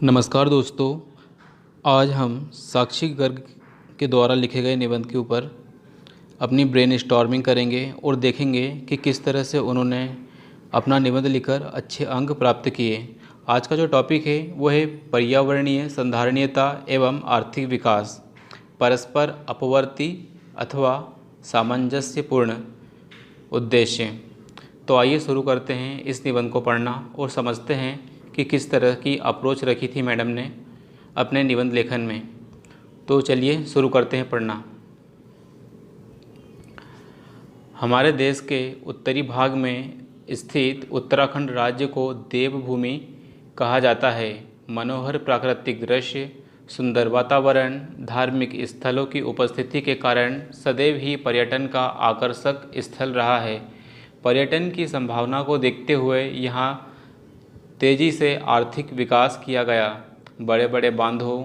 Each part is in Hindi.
नमस्कार दोस्तों। आज हम साक्षी गर्ग के द्वारा लिखे गए निबंध के ऊपर अपनी ब्रेन स्टॉर्मिंग करेंगे और देखेंगे कि किस तरह से उन्होंने अपना निबंध लिखकर अच्छे अंक प्राप्त किए। आज का जो टॉपिक है वो है पर्यावरणीय संधारणीयता एवं आर्थिक विकास, परस्पर अपवर्ती अथवा सामंजस्यपूर्ण उद्देश्य। तो आइए शुरू करते हैं इस निबंध को पढ़ना और समझते हैं कि किस तरह की अप्रोच रखी थी मैडम ने अपने निबंध लेखन में। तो चलिए शुरू करते हैं पढ़ना। हमारे देश के उत्तरी भाग में स्थित उत्तराखंड राज्य को देवभूमि कहा जाता है। मनोहर प्राकृतिक दृश्य, सुंदर वातावरण, धार्मिक स्थलों की उपस्थिति के कारण सदैव ही पर्यटन का आकर्षक स्थल रहा है। पर्यटन की संभावना को देखते हुए यहाँ तेज़ी से आर्थिक विकास किया गया। बड़े बड़े बांधों,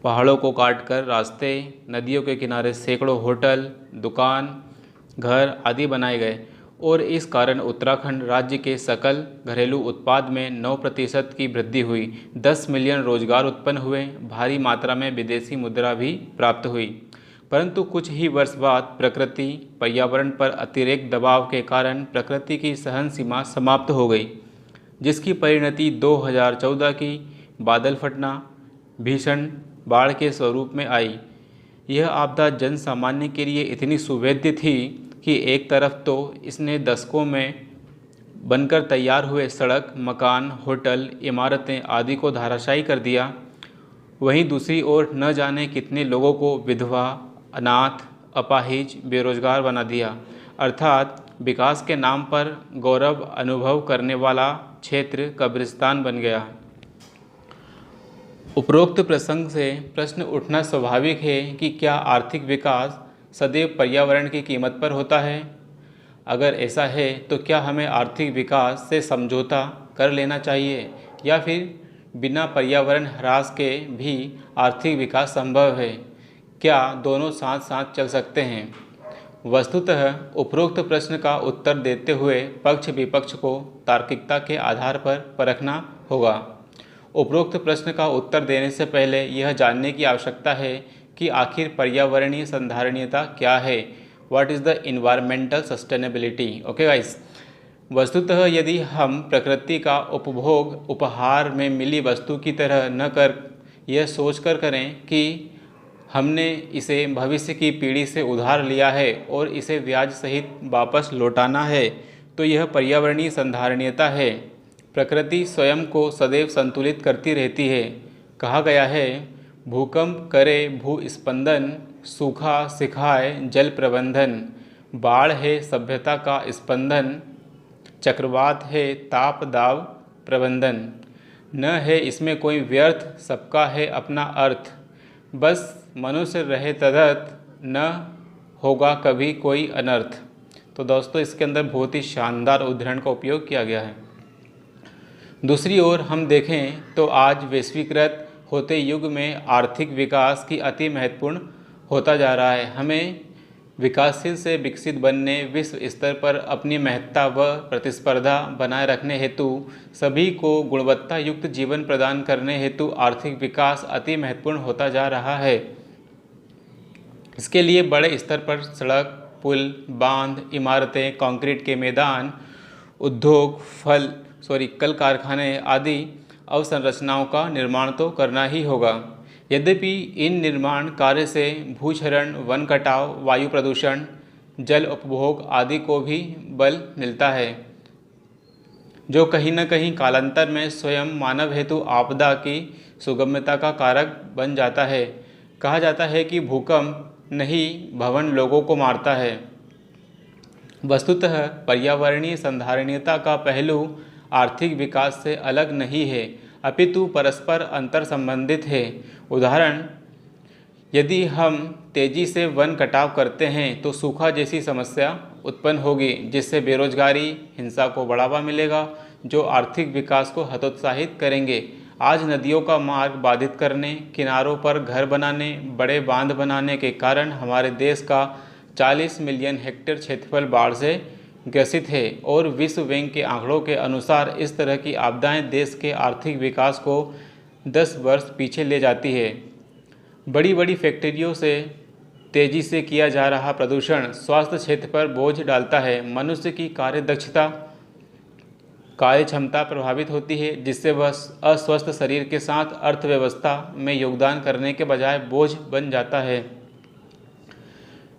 पहाड़ों को काटकर रास्ते, नदियों के किनारे सैकड़ों होटल, दुकान, घर आदि बनाए गए और इस कारण उत्तराखंड राज्य के सकल घरेलू उत्पाद में 9% की वृद्धि हुई। 10 मिलियन रोजगार उत्पन्न हुए। भारी मात्रा में विदेशी मुद्रा भी प्राप्त हुई। परंतु कुछ ही वर्ष बाद प्रकृति पर्यावरण पर अतिरिक्त दबाव के कारण प्रकृति की सहन सीमा समाप्त हो गई, जिसकी परिणति 2014 की बादल फटना, भीषण बाढ़ के स्वरूप में आई। यह आपदा जन सामान्य के लिए इतनी सुवेद्य थी कि एक तरफ तो इसने दशकों में बनकर तैयार हुए सड़क, मकान, होटल, इमारतें आदि को धराशायी कर दिया, वहीं दूसरी ओर न जाने कितने लोगों को विधवा, अनाथ, अपाहिज, बेरोजगार बना दिया। अर्थात विकास के नाम पर गौरव अनुभव करने वाला क्षेत्र कब्रिस्तान बन गया। उपरोक्त प्रसंग से प्रश्न उठना स्वाभाविक है कि क्या आर्थिक विकास सदैव पर्यावरण की कीमत पर होता है? अगर ऐसा है तो क्या हमें आर्थिक विकास से समझौता कर लेना चाहिए या फिर बिना पर्यावरण ह्रास के भी आर्थिक विकास संभव है? क्या दोनों साथ साथ चल सकते हैं? वस्तुतः उपरोक्त प्रश्न का उत्तर देते हुए पक्ष विपक्ष को तार्किकता के आधार पर परखना होगा। उपरोक्त प्रश्न का उत्तर देने से पहले यह जानने की आवश्यकता है कि आखिर पर्यावरणीय संधारणीयता क्या है। What is the environmental sustainability? Okay guys, वस्तुतः यदि हम प्रकृति का उपभोग उपहार में मिली वस्तु की तरह न कर यह सोचकर करें कि हमने इसे भविष्य की पीढ़ी से उधार लिया है और इसे ब्याज सहित वापस लौटाना है, तो यह पर्यावरणीय संधारणीयता है। प्रकृति स्वयं को सदैव संतुलित करती रहती है। कहा गया है, भूकंप करे भूस्पंदन, सूखा सिखाए जल प्रबंधन, बाढ़ है सभ्यता का स्पंदन, चक्रवात है ताप दाव प्रबंधन। न है इसमें कोई व्यर्थ, सबका है अपना अर्थ। बस मनुष्य रहे तदर्थ, न होगा कभी कोई अनर्थ। तो दोस्तों, इसके अंदर बहुत ही शानदार उदाहरण का उपयोग किया गया है। दूसरी ओर हम देखें तो आज वैश्वीकृत होते युग में आर्थिक विकास की अति महत्वपूर्ण होता जा रहा है। हमें विकासशील से विकसित बनने, विश्व स्तर पर अपनी महत्ता व प्रतिस्पर्धा बनाए रखने हेतु, सभी को गुणवत्ता युक्त जीवन प्रदान करने हेतु आर्थिक विकास अति महत्वपूर्ण होता जा रहा है। इसके लिए बड़े स्तर पर सड़क, पुल, बांध, इमारतें, कंक्रीट के मैदान, उद्योग, कल कारखाने आदि अवसंरचनाओं का निर्माण तो करना ही होगा। यद्यपि इन निर्माण कार्य से भूक्षरण, वन कटाव, वायु प्रदूषण, जल उपभोग आदि को भी बल मिलता है, जो कहीं न कहीं कालांतर में स्वयं मानव हेतु आपदा की सुगम्यता का कारक बन जाता है। कहा जाता है कि भूकंप नहीं, भवन लोगों को मारता है। वस्तुतः पर्यावरणीय संधारणीयता का पहलू आर्थिक विकास से अलग नहीं है, अपितु परस्पर अंतर संबंधित है। उदाहरण, यदि हम तेजी से वन कटाव करते हैं तो सूखा जैसी समस्या उत्पन्न होगी, जिससे बेरोजगारी, हिंसा को बढ़ावा मिलेगा, जो आर्थिक विकास को हतोत्साहित करेंगे। आज नदियों का मार्ग बाधित करने, किनारों पर घर बनाने, बड़े बांध बनाने के कारण हमारे देश का 40 मिलियन हेक्टेयर क्षेत्रफल बाढ़ से ग्रसित है और विश्व बैंक के आंकड़ों के अनुसार इस तरह की आपदाएं देश के आर्थिक विकास को 10 वर्ष पीछे ले जाती है। बड़ी बड़ी फैक्ट्रियों से तेजी से किया जा रहा प्रदूषण स्वास्थ्य क्षेत्र पर बोझ डालता है। मनुष्य की कार्य क्षमता प्रभावित होती है, जिससे वह अस्वस्थ शरीर के साथ अर्थव्यवस्था में योगदान करने के बजाय बोझ बन जाता है।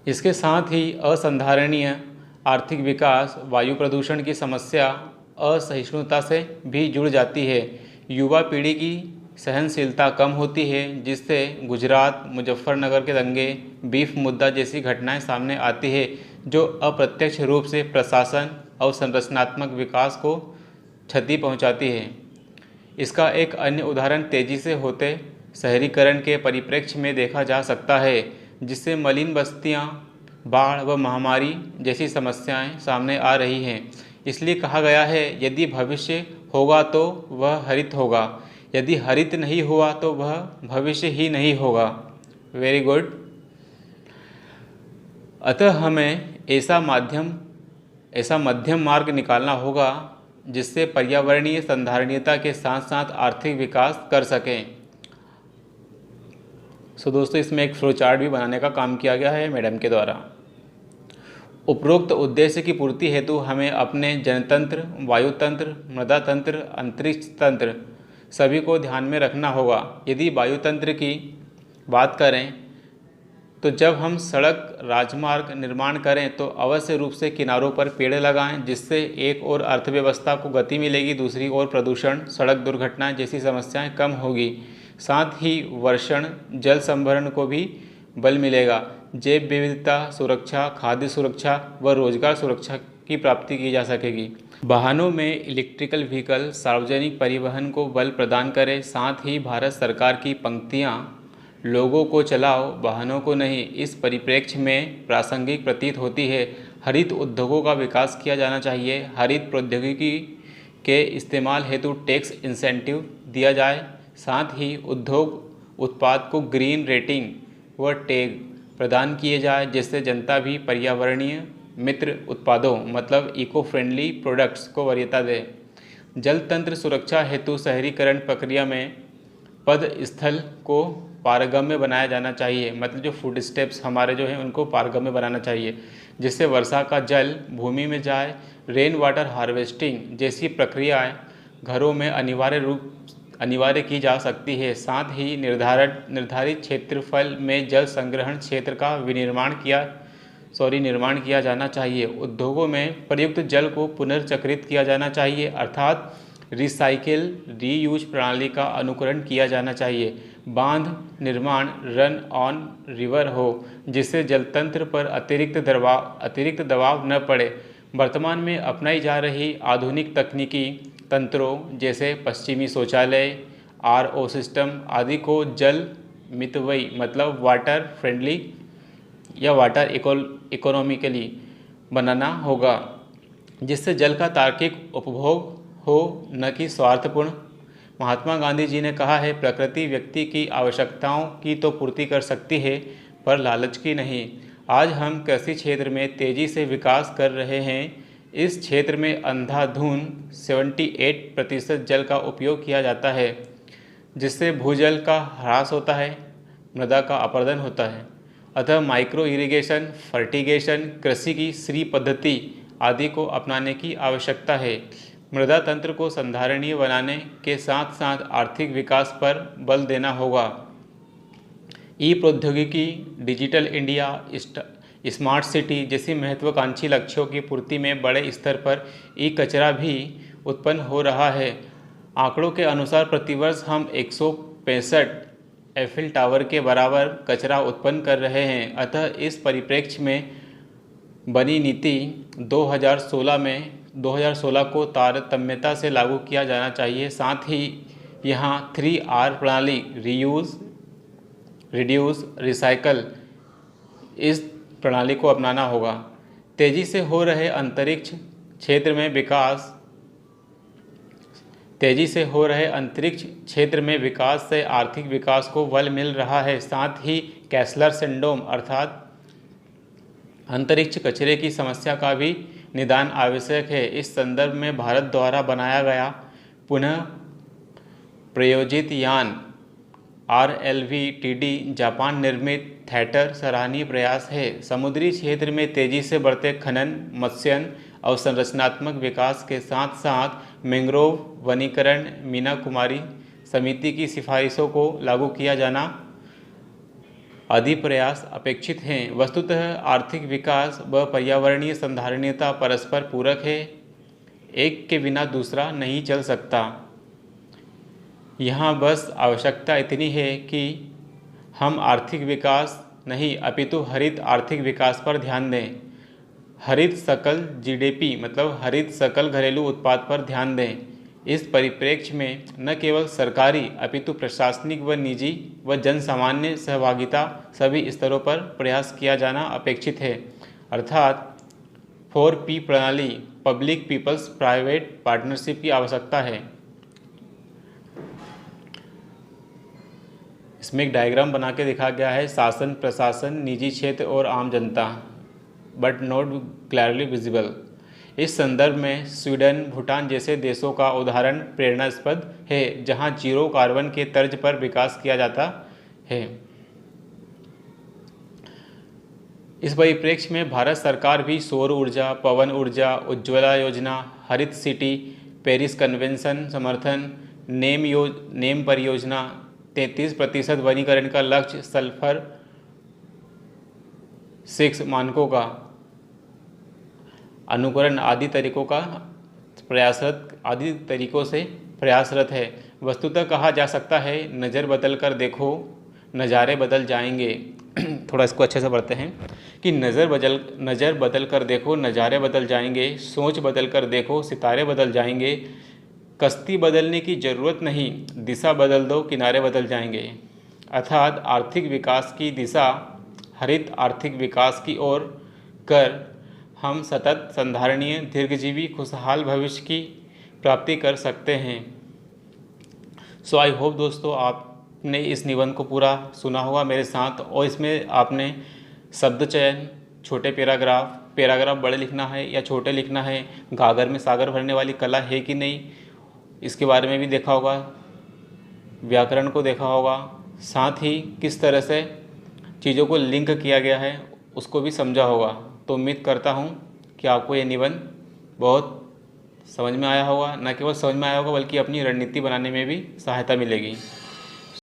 इसके साथ ही असंधारणीय आर्थिक विकास वायु प्रदूषण की समस्या असहिष्णुता से भी जुड़ जाती है। युवा पीढ़ी की सहनशीलता कम होती है, जिससे गुजरात मुजफ्फरनगर के दंगे, बीफ मुद्दा जैसी घटनाएं सामने आती है, जो अप्रत्यक्ष रूप से प्रशासन और संरचनात्मक विकास को क्षति पहुंचाती है। इसका एक अन्य उदाहरण तेजी से होते शहरीकरण के परिप्रेक्ष्य में देखा जा सकता है, जिससे मलिन बस्तियां, बाढ़ व महामारी जैसी समस्याएं सामने आ रही हैं। इसलिए कहा गया है, यदि भविष्य होगा तो वह हरित होगा, यदि हरित नहीं हुआ तो वह भविष्य ही नहीं होगा। Very good. अतः हमें ऐसा मध्यम मार्ग निकालना होगा जिससे पर्यावरणीय संधारणीयता के साथ साथ आर्थिक विकास कर सकें। दोस्तों, इसमें एक फ्लो चार्ट भी बनाने का काम किया गया है मैडम के द्वारा। उपरोक्त उद्देश्य की पूर्ति हेतु हमें अपने जनतंत्र, वायुतंत्र, मृदा तंत्र, अंतरिक्ष तंत्र सभी को ध्यान में रखना होगा। यदि वायुतंत्र की बात करें तो जब हम सड़क राजमार्ग निर्माण करें तो अवश्य रूप से किनारों पर पेड़ लगाएं, जिससे एक ओर अर्थव्यवस्था को गति मिलेगी, दूसरी ओर प्रदूषण, सड़क दुर्घटनाएं जैसी समस्याएं कम होगी। साथ ही वर्षण, जल संभरण को भी बल मिलेगा। जैव विविधता सुरक्षा, खाद्य सुरक्षा व रोजगार सुरक्षा की प्राप्ति की जा सकेगी। वाहनों में इलेक्ट्रिकल व्हीकल सार्वजनिक परिवहन को बल प्रदान करें। साथ ही भारत सरकार की पंक्तियां लोगों को चलाओ, वाहनों को नहीं, इस परिप्रेक्ष्य में प्रासंगिक प्रतीत होती है। हरित उद्योगों का विकास किया जाना चाहिए। हरित प्रौद्योगिकी के इस्तेमाल हेतु टैक्स इंसेंटिव दिया जाए। साथ ही उद्योग उत्पाद को ग्रीन रेटिंग व टैग प्रदान किए जाए, जिससे जनता भी पर्यावरणीय मित्र उत्पादों मतलब इको फ्रेंडली प्रोडक्ट्स को वरीयता दे। जल तंत्र सुरक्षा हेतु शहरीकरण प्रक्रिया में पद स्थल को पारगम्य बनाया जाना चाहिए, मतलब जो फुट स्टेप्स हमारे जो हैं उनको पारगम्य बनाना चाहिए, जिससे वर्षा का जल भूमि में जाए। रेन वाटर हार्वेस्टिंग जैसी प्रक्रियाएं घरों में अनिवार्य की जा सकती है। साथ ही निर्धारित क्षेत्रफल में जल संग्रहण क्षेत्र का निर्माण किया जाना चाहिए। उद्योगों में प्रयुक्त जल को पुनर्चक्रित किया जाना चाहिए, अर्थात रिसाइकिल रीयूज प्रणाली का अनुकरण किया जाना चाहिए। बांध निर्माण रन ऑन रिवर हो, जिससे जलतंत्र पर अतिरिक्त दबाव न पड़े। वर्तमान में अपनाई जा रही आधुनिक तकनीकी तंत्रों जैसे पश्चिमी शौचालय, आरओ सिस्टम आदि को जल मितव्ययी मतलब वाटर फ्रेंडली या वाटर इकोनॉमिकली बनाना होगा, जिससे जल का तार्किक उपभोग हो, न कि स्वार्थपूर्ण। महात्मा गांधी जी ने कहा है, प्रकृति व्यक्ति की आवश्यकताओं की तो पूर्ति कर सकती है, पर लालच की नहीं। आज हम कृषि क्षेत्र में तेजी से विकास कर रहे हैं। इस क्षेत्र में अंधाधुन 78% जल का उपयोग किया जाता है, जिससे भूजल का ह्रास होता है, मृदा का अपरदन होता है। अतः माइक्रो इरिगेशन, फर्टिगेशन, कृषि की श्री पद्धति आदि को अपनाने की आवश्यकता है। मृदा तंत्र को संधारणीय बनाने के साथ साथ आर्थिक विकास पर बल देना होगा। ई प्रौद्योगिकी, डिजिटल इंडिया, स्मार्ट सिटी जैसी महत्वाकांक्षी लक्ष्यों की पूर्ति में बड़े स्तर पर ई कचरा भी उत्पन्न हो रहा है। आंकड़ों के अनुसार प्रतिवर्ष हम 165 एफिल टावर के बराबर कचरा उत्पन्न कर रहे हैं। अतः इस परिप्रेक्ष्य में बनी नीति 2016 को तारतम्यता से लागू किया जाना चाहिए। साथ ही यहाँ 3R प्रणाली रीयूज़, रिड्यूस, रिसाइकल इस प्रणाली को अपनाना होगा। तेजी से हो रहे अंतरिक्ष क्षेत्र में विकास से आर्थिक विकास को बल मिल रहा है। साथ ही कैसलर सिंड्रोम अर्थात अंतरिक्ष कचरे की समस्या का भी निदान आवश्यक है। इस संदर्भ में भारत द्वारा बनाया गया पुनः प्रयोजित यान RLV-TD जापान निर्मित थैटर सराहनीय प्रयास है। समुद्री क्षेत्र में तेजी से बढ़ते खनन, मत्स्यन और संरचनात्मक विकास के साथ साथ मैंग्रोव वनीकरण मीना कुमारी समिति की सिफारिशों को लागू किया जाना आदि प्रयास अपेक्षित हैं। वस्तुतः आर्थिक विकास व पर्यावरणीय संधारणीयता परस्पर पूरक है, एक के बिना दूसरा नहीं चल सकता। यहाँ बस आवश्यकता इतनी है कि हम आर्थिक विकास नहीं अपितु हरित आर्थिक विकास पर ध्यान दें। हरित सकल GDP मतलब हरित सकल घरेलू उत्पाद पर ध्यान दें। इस परिप्रेक्ष्य में न केवल सरकारी अपितु प्रशासनिक व निजी व जनसामान्य सहभागिता सभी स्तरों पर प्रयास किया जाना अपेक्षित है, अर्थात 4P प्रणाली पब्लिक पीपल्स प्राइवेट पार्टनरशिप की आवश्यकता है। इसमें एक डायग्राम बना के दिखा गया है, शासन, प्रशासन, निजी क्षेत्र और आम जनता, बट नॉट क्लियरली विजिबल। इस संदर्भ में स्वीडन, भूटान जैसे देशों का उदाहरण प्रेरणास्पद है, जहां जीरो कार्बन के तर्ज पर विकास किया जाता है। इस परिप्रेक्ष्य में भारत सरकार भी सौर ऊर्जा, पवन ऊर्जा, उज्ज्वला योजना, हरित सिटी, पेरिस कन्वेंशन समर्थन, नेम परियोजना, 33% वनीकरण का लक्ष्य, सल्फर 6 मानकों का अनुकरण आदि तरीकों से प्रयासरत है। वस्तुतः कहा जा सकता है, नज़र बदल कर देखो नज़ारे बदल जाएंगे। थोड़ा इसको अच्छे से पढ़ते हैं कि नज़र बदल कर देखो नज़ारे बदल जाएंगे, सोच बदल कर देखो सितारे बदल जाएंगे, कश्ती बदलने की ज़रूरत नहीं, दिशा बदल दो किनारे बदल जाएंगे। अर्थात आर्थिक विकास की दिशा हरित आर्थिक विकास की ओर कर हम सतत संधारणीय दीर्घजीवी खुशहाल भविष्य की प्राप्ति कर सकते हैं। सो आई होप दोस्तों आपने इस निबंध को पूरा सुना होगा मेरे साथ, और इसमें आपने शब्द चयन, छोटे पैराग्राफ बड़े लिखना है या छोटे लिखना है, गागर में सागर भरने वाली कला है कि नहीं, इसके बारे में भी देखा होगा, व्याकरण को देखा होगा, साथ ही किस तरह से चीज़ों को लिंक किया गया है उसको भी समझा होगा। तो उम्मीद करता हूँ कि आपको ये निबंध बहुत समझ में आया होगा, न केवल समझ में आया होगा बल्कि अपनी रणनीति बनाने में भी सहायता मिलेगी।